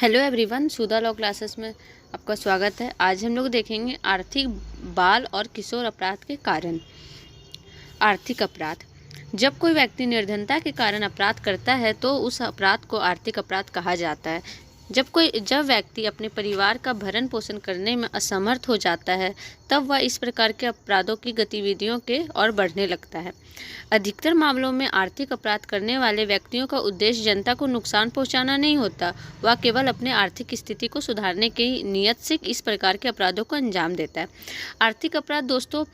Hello everyone, सुधा law classes में आपका स्वागत है। आज हम लोग देखेंगे आर्थिक बाल और किशोर अपराध के कारण। आर्थिक अपराध। जब कोई व्यक्ति निर्धनता के कारण अपराध करता है तो उस अपराध को आर्थिक अपराध कहा जाता है। जब व्यक्ति अपने परिवार का भरण पोषण करने में असमर्थ हो जाता है तब वह इस प्रकार के अपराधों की गतिविधियों के ओर बढ़ने लगता है। अधिकतर मामलों में आर्थिक अपराध करने वाले व्यक्तियों का उद्देश्य जनता को नुकसान पहुंचाना नहीं होता, वह केवल अपने आर्थिक स्थिति को सुधारने की नीयत से इस प्रकार के अपराधों को अंजाम देता है। आर्थिक अपराध दोस्तों,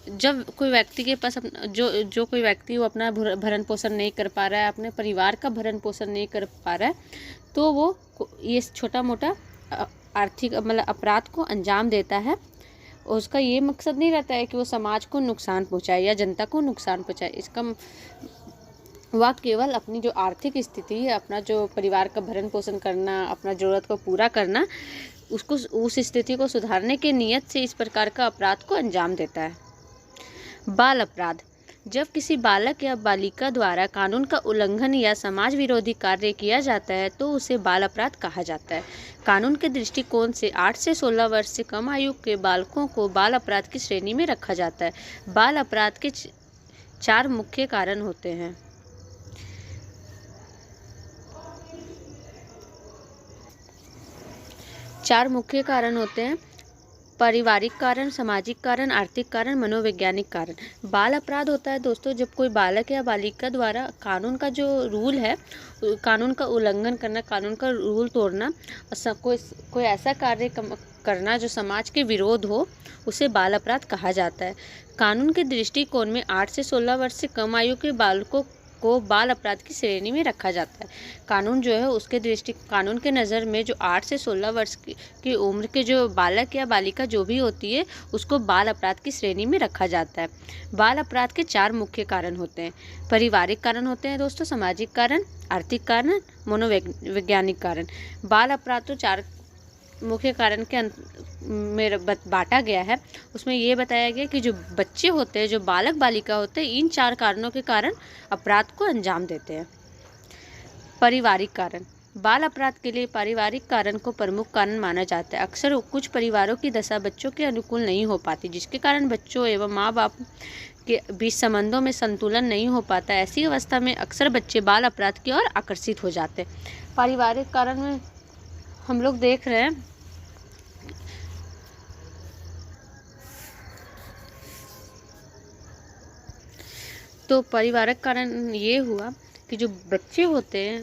जब कोई व्यक्ति के पास जो कोई व्यक्ति वो अपना भरण पोषण नहीं कर पा रहा है, अपने परिवार का भरण पोषण नहीं कर पा रहा है, तो वो ये छोटा मोटा आर्थिक अपराध को अंजाम देता है। उसका ये मकसद नहीं रहता है कि वो समाज को नुकसान पहुंचाए या जनता को नुकसान पहुंचाए। इसका वह केवल अपनी जो आर्थिक स्थिति है, अपना जो परिवार का भरण पोषण करना, अपना ज़रूरत को पूरा करना, उसको उस स्थिति को सुधारने के नियत से इस प्रकार का अपराध को अंजाम देता है। बाल अपराध। जब किसी बालक या बालिका द्वारा कानून का उल्लंघन या समाज विरोधी कार्य किया जाता है तो उसे बाल अपराध कहा जाता है। कानून के दृष्टिकोण से 8 से 16 वर्ष से कम आयु के बालकों को बाल अपराध की श्रेणी में रखा जाता है। बाल अपराध के 4 मुख्य कारण होते हैं। पारिवारिक कारण, सामाजिक कारण, आर्थिक कारण, मनोवैज्ञानिक कारण। बाल अपराध होता है दोस्तों जब कोई बालक या बालिका द्वारा कानून का जो रूल है, कानून का उल्लंघन करना, कानून का रूल तोड़ना, कोई ऐसा कार्य करना जो समाज के विरोध हो, उसे बाल अपराध कहा जाता है। कानून के दृष्टिकोण में 8 से 16 वर्ष से कम आयु के बालकों को बाल अपराध की श्रेणी में रखा जाता है। कानून जो है कानून के नज़र में जो 8 से 16 वर्ष की उम्र के जो बालक या बालिका जो भी होती है उसको बाल अपराध की श्रेणी में रखा जाता है। बाल अपराध के 4 मुख्य कारण होते हैं। पारिवारिक कारण होते हैं दोस्तों, सामाजिक कारण, आर्थिक कारण, मनोवैज्ञानिक कारण। बाल अपराध तो 4 मुख्य कारण के में बांटा गया है। उसमें ये बताया गया कि जो बच्चे होते हैं, जो बालक बालिका होते हैं, इन 4 कारणों के कारण अपराध को अंजाम देते हैं। पारिवारिक कारण। बाल अपराध के लिए पारिवारिक कारण को प्रमुख कारण माना जाता है। अक्सर कुछ परिवारों की दशा बच्चों के अनुकूल नहीं हो पाती, जिसके कारण बच्चों एवं माँ बाप के बीच संबंधों में संतुलन नहीं हो पाता। ऐसी अवस्था में अक्सर बच्चे बाल अपराध की ओर आकर्षित हो जाते हैं। पारिवारिक कारण में हम लोग देख रहे हैं तो पारिवारिक कारण ये हुआ कि जो बच्चे होते हैं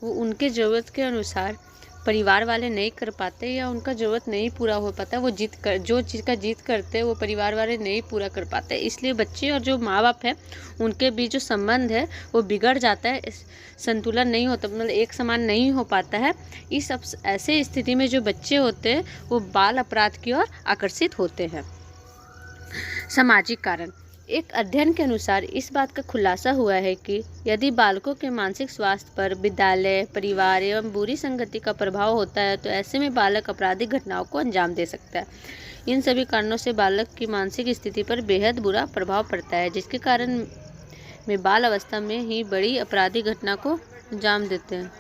वो उनके ज़रूरत के अनुसार परिवार वाले नहीं कर पाते या उनका ज़रूरत नहीं पूरा हो पाता। वो जो चीज़ का जिद करते हैं वो परिवार वाले नहीं पूरा कर पाते, इसलिए बच्चे और जो माँ बाप है उनके बीच जो संबंध है वो बिगड़ जाता है, संतुलन नहीं होता, एक समान नहीं हो पाता है। ऐसे स्थिति में जो बच्चे होते हैं वो बाल अपराध की ओर आकर्षित होते हैं। सामाजिक कारण। एक अध्ययन के अनुसार इस बात का खुलासा हुआ है कि यदि बालकों के मानसिक स्वास्थ्य पर विद्यालय, परिवार एवं बुरी संगति का प्रभाव होता है तो ऐसे में बालक आपराधिक घटनाओं को अंजाम दे सकता है। इन सभी कारणों से बालक की मानसिक स्थिति पर बेहद बुरा प्रभाव पड़ता है, जिसके कारण में बाल अवस्था में ही बड़ी आपराधिक घटना को अंजाम देते हैं।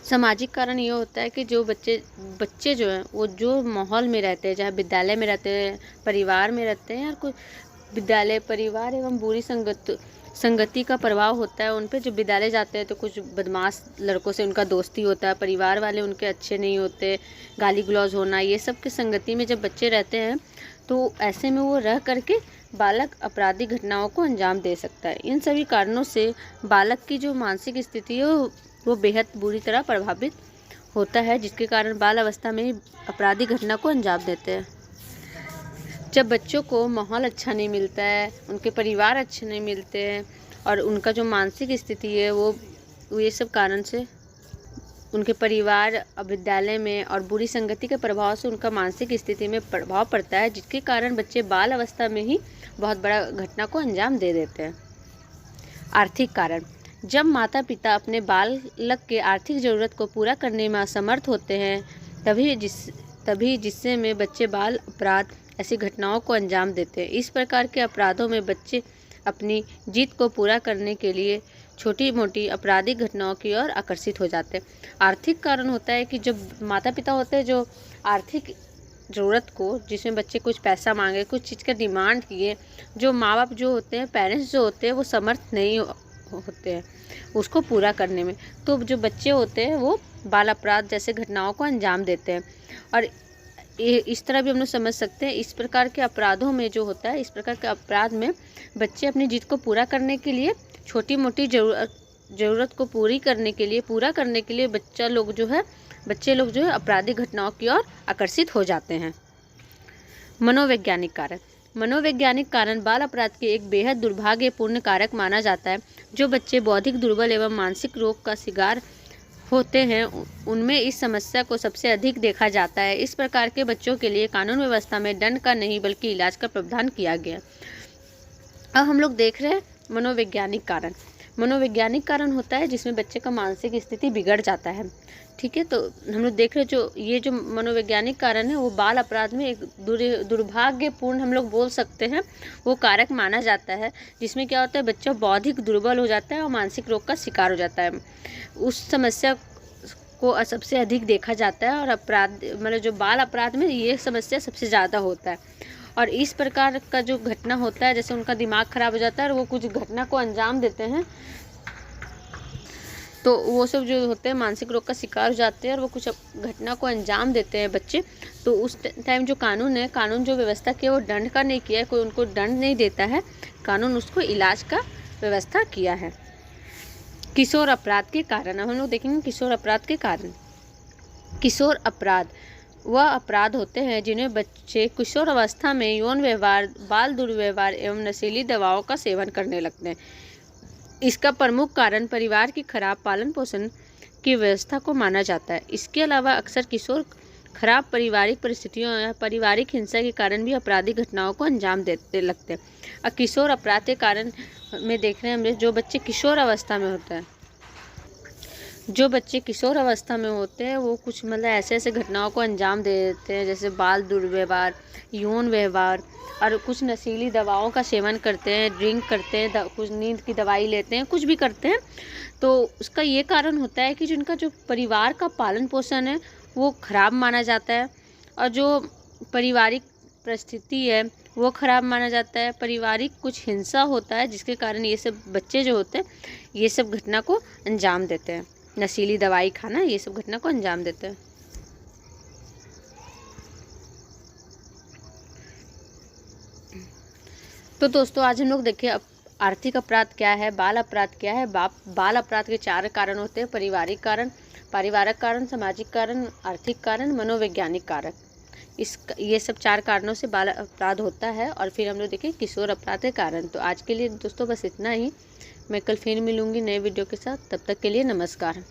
सामाजिक कारण ये होता है कि जो बच्चे जो हैं वो जो माहौल में रहते हैं, चाहे विद्यालय में रहते हैं, परिवार में रहते हैं, या कोई विद्यालय, परिवार एवं बुरी संगति का प्रभाव होता है उन पे। जो विद्यालय जाते हैं तो कुछ बदमाश लड़कों से उनका दोस्ती होता है, परिवार वाले उनके अच्छे नहीं होते, गाली गलौज होना, ये सब की संगति में जब बच्चे रहते हैं तो ऐसे में वो रह करके बालक आपराधिक घटनाओं को अंजाम दे सकता है। इन सभी कारणों से बालक की जो मानसिक स्थिति है वो बेहद बुरी तरह प्रभावित होता है, जिसके कारण बाल अवस्था में आपराधिक घटना को अंजाम देते हैं। जब बच्चों को माहौल अच्छा नहीं मिलता है, उनके परिवार अच्छे नहीं मिलते हैं और उनका जो मानसिक स्थिति है वो ये सब कारण से उनके परिवार, विद्यालय में और बुरी संगति के प्रभाव से उनका मानसिक स्थिति में प्रभाव पड़ता है, जिसके कारण बच्चे बाल अवस्था में ही बहुत बड़ा घटना को अंजाम दे देते हैं। आर्थिक कारण। जब माता पिता अपने बालक के आर्थिक ज़रूरत को पूरा करने में असमर्थ होते हैं तभी जिससे में बच्चे बाल अपराध ऐसी घटनाओं को अंजाम देते हैं। इस प्रकार के अपराधों में बच्चे अपनी जिद को पूरा करने के लिए छोटी मोटी आपराधिक घटनाओं की ओर आकर्षित हो जाते हैं। आर्थिक कारण होता है कि जब माता पिता होते हैं जो आर्थिक ज़रूरत को, जिसमें बच्चे कुछ पैसा मांगे, कुछ चीज़ का डिमांड किए, जो माँ बाप जो होते हैं, पेरेंट्स जो होते हैं, वो समर्थ नहीं होते हैं उसको पूरा करने में, तो जो बच्चे होते हैं वो बाल अपराध जैसे घटनाओं को अंजाम देते हैं। और इस तरह भी हम लोग समझ सकते हैं, इस प्रकार के अपराधों में जो होता है, इस प्रकार के अपराध में बच्चे अपनी जिद को पूरा करने के लिए, छोटी मोटी ज़रूरत को पूरा करने के लिए बच्चे लोग जो है आपराधिक घटनाओं की ओर आकर्षित हो जाते हैं। मनोवैज्ञानिक कारण बाल अपराध के एक बेहद दुर्भाग्यपूर्ण कारक माना जाता है। जो बच्चे बौद्धिक दुर्बल एवं मानसिक रोग का शिकार होते हैं उनमें इस समस्या को सबसे अधिक देखा जाता है। इस प्रकार के बच्चों के लिए कानून व्यवस्था में दंड का नहीं बल्कि इलाज का प्रावधान किया गया। अब हम लोग देख रहे हैं मनोवैज्ञानिक कारण होता है जिसमें बच्चे का मानसिक स्थिति बिगड़ जाता है। ठीक है, तो हम लोग देख रहे हैं जो मनोवैज्ञानिक कारण है वो बाल अपराध में एक दुर्भाग्यपूर्ण हम लोग बोल सकते हैं वो कारक माना जाता है, जिसमें क्या होता है बच्चा बौद्धिक दुर्बल हो जाता है और मानसिक रोग का शिकार हो जाता है। उस समस्या को सबसे अधिक देखा जाता है और अपराध जो बाल अपराध में ये समस्या सबसे ज़्यादा होता है। और इस प्रकार का जो घटना होता है, जैसे उनका दिमाग खराब हो जाता है और वो कुछ घटना को अंजाम देते हैं, तो वो सब जो होते हैं मानसिक रोग का शिकार हो जाते हैं और वो कुछ घटना को अंजाम देते हैं बच्चे। तो उस टाइम जो कानून जो व्यवस्था किया वो दंड का नहीं किया है, कोई उनको दंड नहीं देता है, कानून उसको इलाज का व्यवस्था किया है। किशोर अपराध के कारण, अब हम लोग देखेंगे किशोर अपराध के कारण। किशोर अपराध वह अपराध होते हैं जिन्हें बच्चे किशोर अवस्था में यौन व्यवहार, बाल दुर्व्यवहार एवं नशीली दवाओं का सेवन करने लगते हैं। इसका प्रमुख कारण परिवार की खराब पालन पोषण की व्यवस्था को माना जाता है। इसके अलावा अक्सर किशोर खराब पारिवारिक परिस्थितियों या पारिवारिक हिंसा के कारण भी आपराधिक घटनाओं को अंजाम देते लगते हैं। और किशोर अपराध के कारण में देख रहे हैं हम जो बच्चे किशोर अवस्था में होता है, जो बच्चे किशोर अवस्था में होते हैं वो कुछ ऐसे घटनाओं को अंजाम दे देते हैं, जैसे बाल दुर्व्यवहार, यौन व्यवहार और कुछ नशीली दवाओं का सेवन करते हैं, ड्रिंक करते हैं, कुछ नींद की दवाई लेते हैं, कुछ भी करते हैं। तो उसका ये कारण होता है कि जिनका जो परिवार का पालन पोषण है वो खराब माना जाता है और जो पारिवारिक परिस्थिति है वो खराब माना जाता है, पारिवारिक कुछ हिंसा होता है जिसके कारण ये सब बच्चे जो होते हैं ये सब घटना को अंजाम देते हैं, नशीली दवाई खाना ये सब घटना को अंजाम देते हैं। तो दोस्तों आज हम लोग देखें आर्थिक अपराध क्या है, बाल अपराध क्या है। बाल अपराध के 4 कारण होते हैं, पारिवारिक कारण, सामाजिक कारण, आर्थिक कारण, मनोवैज्ञानिक कारक। ये सब 4 कारणों से बाल अपराध होता है। और फिर हम लोग देखें किशोर अपराध के कारण। तो आज के लिए दोस्तों बस इतना ही, मैं कल फिर मिलूंगी नए वीडियो के साथ, तब तक के लिए नमस्कार।